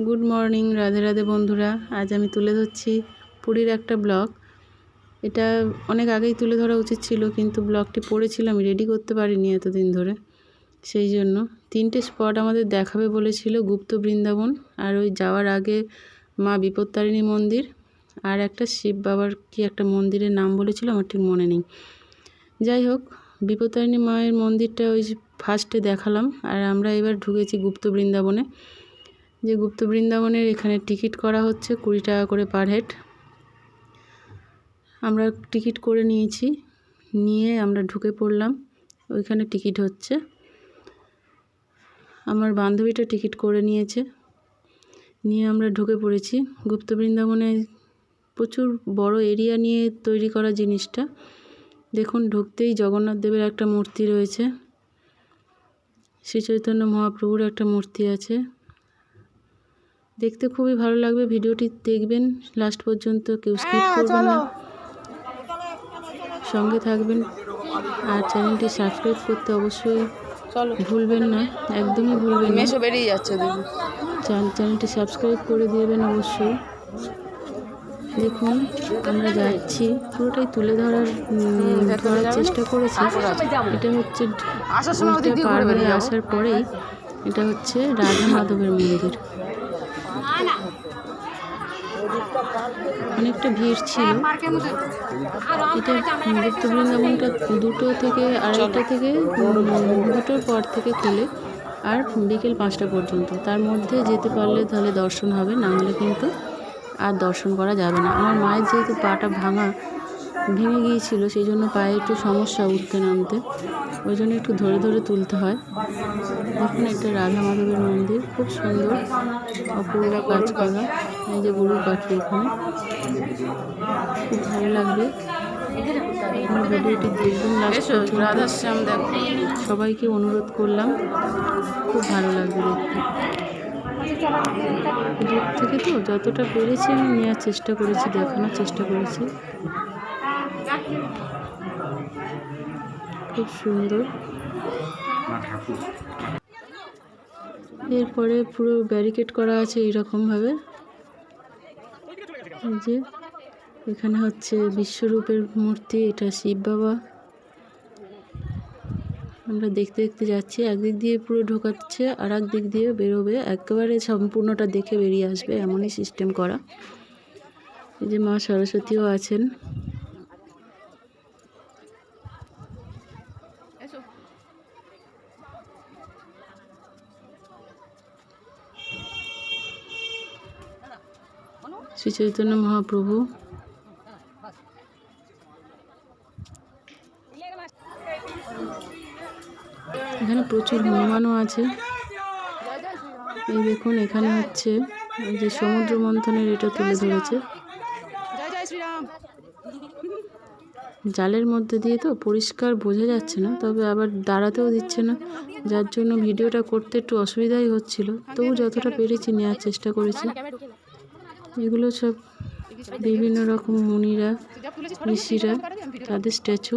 Good morning, Radhe Radhe বন্ধুরা। আজ আমি তুলে ধরছি পুরীর একটা ব্লগ। এটা অনেক আগেই তুলে ধরা উচিত ছিল, কিন্তু ব্লগটি পড়েছিলাম, রেডি করতে পারিনি এতদিন ধরে। সেই জন্য 3টে স্পট আমাদের দেখাবে বলেছিল, গুপ্ত বৃন্দাবন, আর ওই যাওয়ার আগে মা বিপত্তারিণী মন্দির, আর একটা শিব বাবার কি একটা মন্দিরের নাম বলেছিল, আমার ঠিক মনে নেই। যাই হোক, বিপত্তারিণী মায়ের মন্দিরটা ওই ফার্স্টে দেখালাম, আর আমরা এবার ঢুকেছি গুপ্ত বৃন্দাবনে। যে গুপ্ত বৃন্দাবনের এখানে টিকিট করা হচ্ছে 20 টাকা করে পার হেড। আমরা টিকিট করে নিয়েছি, নিয়ে আমরা ঢুকে পড়লাম। ওইখানে টিকিট হচ্ছে, আমার বান্ধবীটা টিকিট করে নিয়েছে, নিয়ে আমরা ঢুকে পড়েছি। গুপ্ত বৃন্দাবনে প্রচুর বড় এরিয়া নিয়ে তৈরি করা জিনিসটা। দেখুন, ঢুকতেই জগন্নাথ দেবের একটা মূর্তি রয়েছে, শ্রী চৈতন্য মহাপ্রভুর একটা মূর্তি আছে। দেখতে খুবই ভালো লাগবে, ভিডিওটি দেখবেন লাস্ট পর্যন্ত, কেউ স্কিপ করবেন না, সঙ্গে থাকবেন। আর চ্যানেলটি সাবস্ক্রাইব করতে অবশ্যই ভুলবেন না, একদমই ভুলবেন না। বেরিয়ে যাচ্ছে, চ্যানেলটি সাবস্ক্রাইব করে দিবেন অবশ্যই। দেখুন, আমরা যাচ্ছি, পুরোটাই তুলে ধরার চেষ্টা করেছি। এটা হচ্ছে পার হয়ে আসার পরেই, এটা হচ্ছে রাধা মাধবের মন্দির। অনেকটা ভিড় ছিল। এটা গুপ্ত বৃন্দাবনটা 2টো থেকে 2:30 থেকে 2টোর পর থেকে খোলে, আর বিকেল 5টা পর্যন্ত। তার মধ্যে যেতে পারলে তাহলে দর্শন হবে, না হলে কিন্তু আর দর্শন করা যাবে না। আমার মায়ের যেহেতু পাটা ভেঙে গিয়েছিল, সেই জন্য পায়ে একটু সমস্যা উঠতে নামতে, ওই জন্য একটু ধরে ধরে তুলতে হয়। দেখুন, একটা রাধা মাধবের মন্দির, খুব সুন্দর, অপূর্ব কাজ করা। এই যে গরুর পাখি, এখানে খুব ভালো লাগবে। আমার ভিডিওটি দেখবেন লাস্ট পর্যন্ত, সবাইকে অনুরোধ করলাম, খুব ভালো লাগবে দেখতে। দূর থেকে তো যতটা পেরেছি আমি নেওয়ার চেষ্টা করেছি, দেখানোর চেষ্টা করেছি। খুব সুন্দর। এরপরে পুরো ব্যারিকেড করা আছে এইরকমভাবে। যে এখানে হচ্ছে বিশ্বরূপের মূর্তি, এটা শিব বাবা। আমরা দেখতে দেখতে যাচ্ছি, একদিক দিয়ে পুরো ঢোকাচ্ছে, আর এক দিক দিয়ে বেরোবে, একেবারে সম্পূর্ণটা দেখে বেরিয়ে আসবে, এমনই সিস্টেম করা। এই যে মা সরস্বতীও আছেন। শ্রী চৈতন্য মহাপ্রভু। এখানে প্রচুর হনুমানও আছে। এই দেখুন, এখানে হচ্ছে যে সমুদ্র মন্থনের এটা তুলে ধরেছে। জালের মধ্যে দিয়ে তো পরিষ্কার বোঝা যাচ্ছে না, তবে আবার দাঁড়াতেও দিচ্ছে না, যার জন্য ভিডিওটা করতে একটু অসুবিধাই হচ্ছিল। তবু যতটা পেরেছি নেওয়ার চেষ্টা করেছি। এগুলো সব বিভিন্ন রকম মুনিরা, ঋষিরা, তাদের স্ট্যাচু।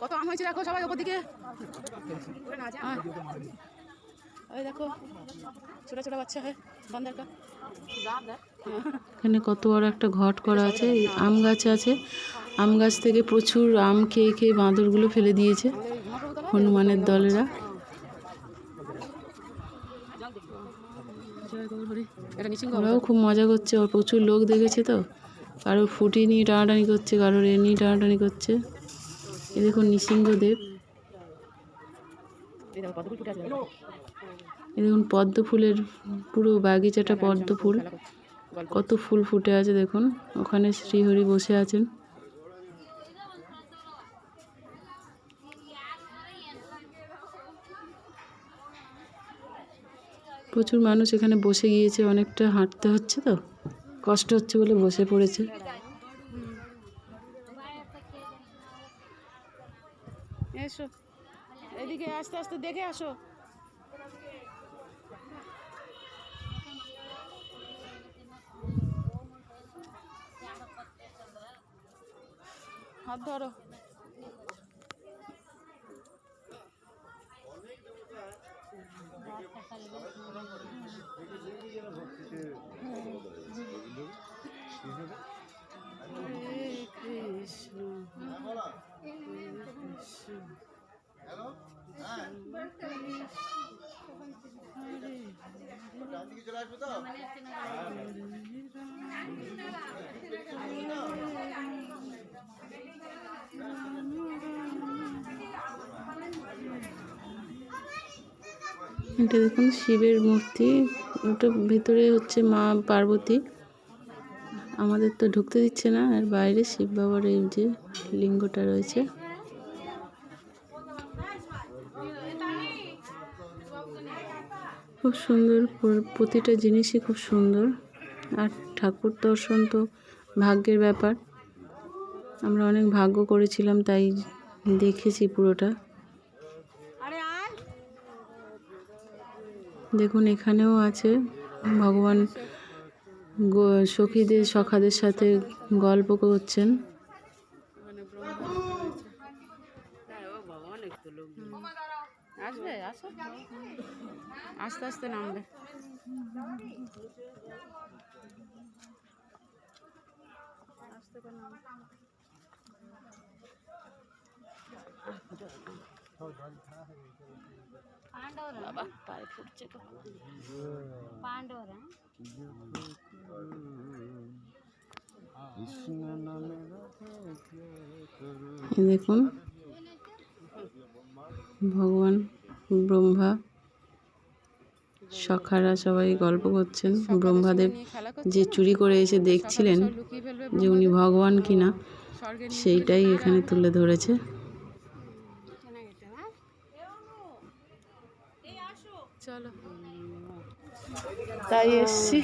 কত আম হয়েছে দেখো সবাই, ওপর দিকে দেখো, ছোট ছোট বাচ্চা হয় বান্দার কা। এখানে কত বড় একটা ঘট করা আছে, আম গাছ আছে, আম গাছ থেকে প্রচুর আম খেয়ে খেয়ে বাঁদরগুলো ফেলে দিয়েছে হনুমানের দলেরা। ওরাও খুব মজা করছে, প্রচুর লোক দেখেছে তো, কারো ফুটি নিয়ে টানাটানি করছে, কারোর এ নিয়ে টানাটানি করছে। এ দেখুন নৃসিংহদেব, এ দেখুন পদ্ম ফুলের পুরো বাগিচাটা পদ্ম ফুল, কত ফুল ফুটে আছে দেখুন। ওখানে শ্রীহরি বসে আছেন। প্রচুর মানুষ এখানে বসে গিয়েছে, অনেকটা হাঁটতে হচ্ছে তো, কষ্ট হচ্ছে বলে বসে পড়েছে। এসো এদিকে, আস্তে আস্তে দেখে আসো। হাত ধরো। এটা দেখুন শিবের মূর্তি, ওটা ভেতরে হচ্ছে মা পার্বতী। আমাদের তো ঢুকতে দিচ্ছে না, আর বাইরে শিব বাবার এই যে লিঙ্গটা রয়েছে। খুব সুন্দর, প্রতিটা জিনিসই খুব সুন্দর। আর ঠাকুর দর্শন তো ভাগ্যের ব্যাপার, আমরা অনেক ভাগ্য করেছিলাম তাই দেখেছি পুরোটা। দেখুন এখানেও আছে ভগবান সখীদের সখাদের সাথে গল্প করছেন। আসবে, আসো, আস্তে আস্তে নামবে। বাবা পায়ে ফুটছে তো। দেখুন ভগবান ব্রহ্মা সখারা সবাই গল্প করছেন। ব্রহ্মাদেব যে চুরি করে এসে দেখছিলেন যে উনি ভগবান কিনা, সেইটাই এখানে তুলে ধরেছে। চলো তাই এসছি।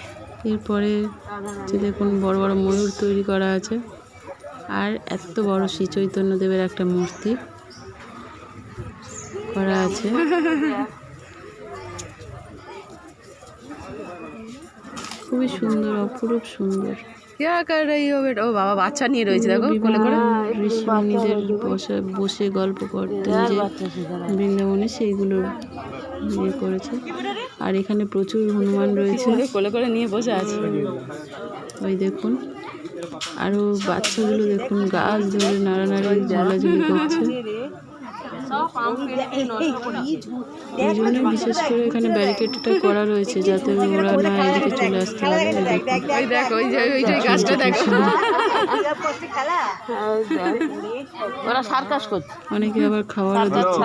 এরপরে যে দেখুন বড় বড় ময়ূর তৈরি করা আছে, আর এত বড় শ্রী চৈতন্যদেবের একটা মূর্তি করা আছে। খুবই সুন্দর, অপরূপ সুন্দর। ও বাবা বাচ্চা নিয়ে রয়েছে, দেখো কোলে করে। ঋষি মুনিদের বসে গল্প করতেন যে বৃন্দাবনে, সেইগুলো ইয়ে করেছে। আর এখানে প্রচুর হনুমান রয়েছে, কোলে করে নিয়ে বসে আছে। ওই দেখুন আরো বাচ্চাগুলো দেখুন গাছ ধরে নাড়ানাড়ি ঝোলাঝুলি করছে। এই জন্য বিশেষ করে এখানে ব্যারিকেডটা করা রয়েছে যাতে ওরা না এদিকে চলে আসতে পারে। ওরা সার্কাস করছে, অনেকে আবার খাবারও দিচ্ছে,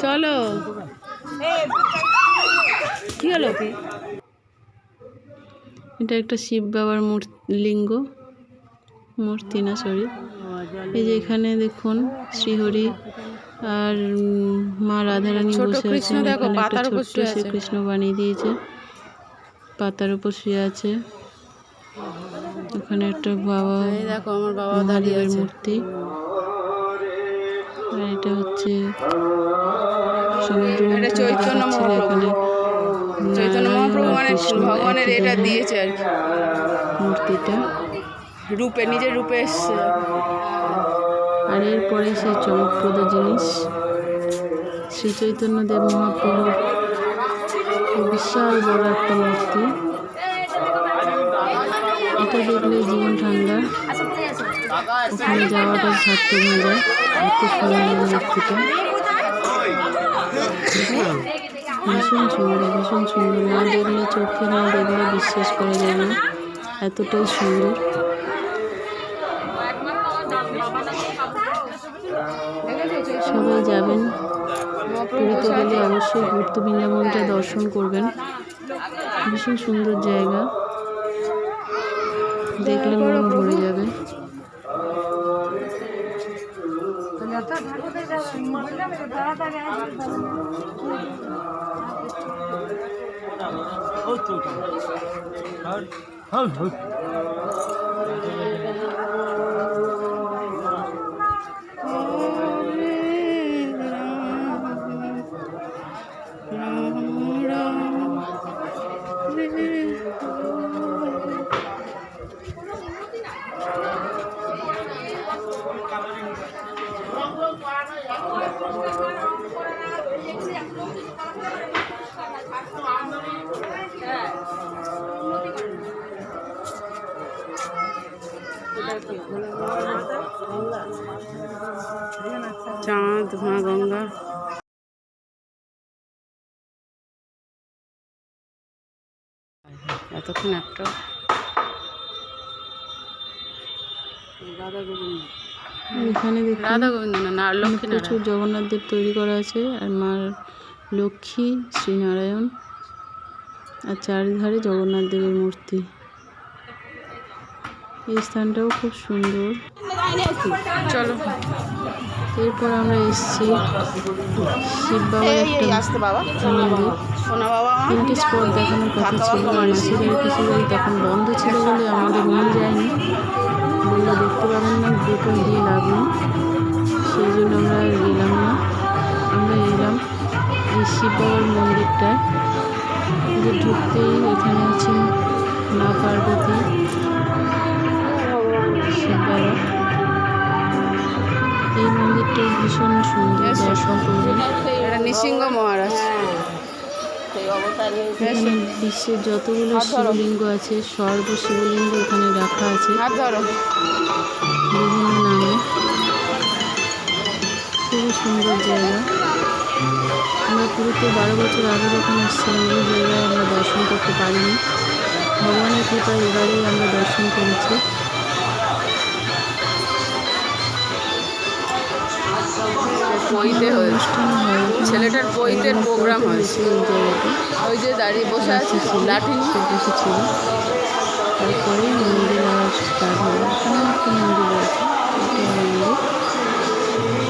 চলো কি হলো? এটা একটা শিব বাবার লিঙ্গ, মূর্তি না সরি। এই যে এখানে দেখুন শ্রীহরি আর মা রাধারানী বসে আছেন। এখানে একটা ছোট্ট শ্রীকৃষ্ণ বানিয়ে দিয়েছে, পাতার উপর শুয়ে আছে। ওখানে একটা বাবা, দেখো আমার বাবা মহাদেবের মূর্তি। আর এটা হচ্ছে সমুদ্র চৈতন্য মহাপ্রভু। চৈতন্য মহাপ্রভু মানে ভগবানের এটা দিয়েছে আর কি, মূর্তিটা রূপে, নিজের রূপে এসছে। আর এরপরে সেই চমকপ্রদ জিনিস শ্রী চৈতন্যদেব মহাপ্রভুর বিশাল বড় একটা মূর্তি। এটা দেখলে জীবন ঠান্ডা, ওখানে যাওয়াটা সার্থক হয়ে যায়। এত সুন্দর মূর্তিটা, ভীষণ সুন্দর, ভীষণ সুন্দর। না দেখলে, চোখে না দেখলে বিশ্বাস করা যায় না, এতটাই সুন্দর। সবাই যাবেন, পুরীতে গেলে অবশ্যই গুপ্ত বৃন্দাবনটা দর্শন করবেন। ভীষণ সুন্দর জায়গা, দেখলে মন ভরে যাবে। চাঁদ, মা গঙ্গা। এতক্ষণ একটা এখানে দেখুন রাধা গোবিন্দ না লক্ষ্মী প্রচুর জগন্নাথ দেব তৈরি করা আছে, আর মা লক্ষ্মী, শ্রীনারায়ণ, আর চারিধারে জগন্নাথ দেবের মূর্তি। এই স্থানটাও খুব সুন্দর। চলো এরপর আমরা এসেছি শিব বাবার একটা মন্দির। তিনটে স্পট দেখানোর কথা ছিল, আর মাসির বাড়ি পিসির বাড়ি তখন বন্ধ ছিল বলে আমাদের নিয়ে যায়নি, বললো দেখতে পাবেন না, দুটো দিয়ে লাভ নেই, সেই জন্য আমরা গেলাম না। আমরা এলাম এই শিব বাবার মন্দিরটায়, যে ঢুকতেই এখানে আছেন মা পার্বতী, শিব বাবা। এই মন্দিরটা ভীষণ সুন্দর, দর্শন করবেন। নৃসিংহ মহারাজ। এখানে বিশ্বের যতগুলো শিবলিঙ্গ আছে সর্ব শিবলিঙ্গ এখানে রাখা আছে বিভিন্ন নামে। খুবই সুন্দর জায়গা। আমরা পুরীতে 12 বছর আগে যখন এসেছিলাম এই জায়গায় আমরা দর্শন করতে পারিনি, ভগবানের কৃপায় এবারেই আমরা দর্শন করেছি। অনুষ্ঠান হয়, ছেলেটার বইতে প্রোগ্রাম হয়েছে এই জায়গাতে, ওই যে দাঁড়িয়ে বসে আছে লাঠি নিয়ে। বসেছিল। তারপরে মন্দির আওয়াজ স্টার্ট হলো। এখানে একটা মন্দির রয়েছে, এটা মন্দির।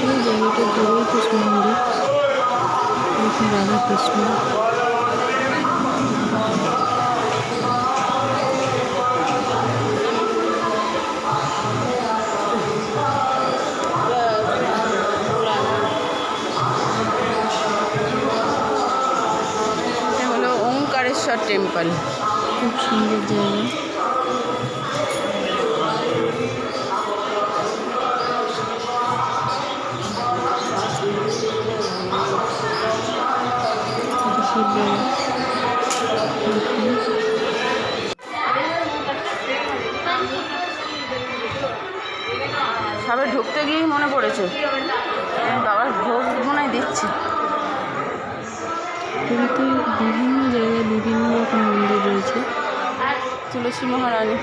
এই জায়গাটা ঘুরেই তো মন্দির। দেখুন রাধা কৃষ্ণ। এটা হলো ওঙ্কারেশ্বর টেম্পল। খুব সুন্দর জায়গা। এটা শিব বাবা। সবে ঢুকতে গিয়েই মনে পড়েছে বাবার ভোগ মনে হয় দিচ্ছে। পুরীতে বিভিন্ন জায়গায় বিভিন্ন রকম মন্দির রয়েছে। তুলসী মহারানী।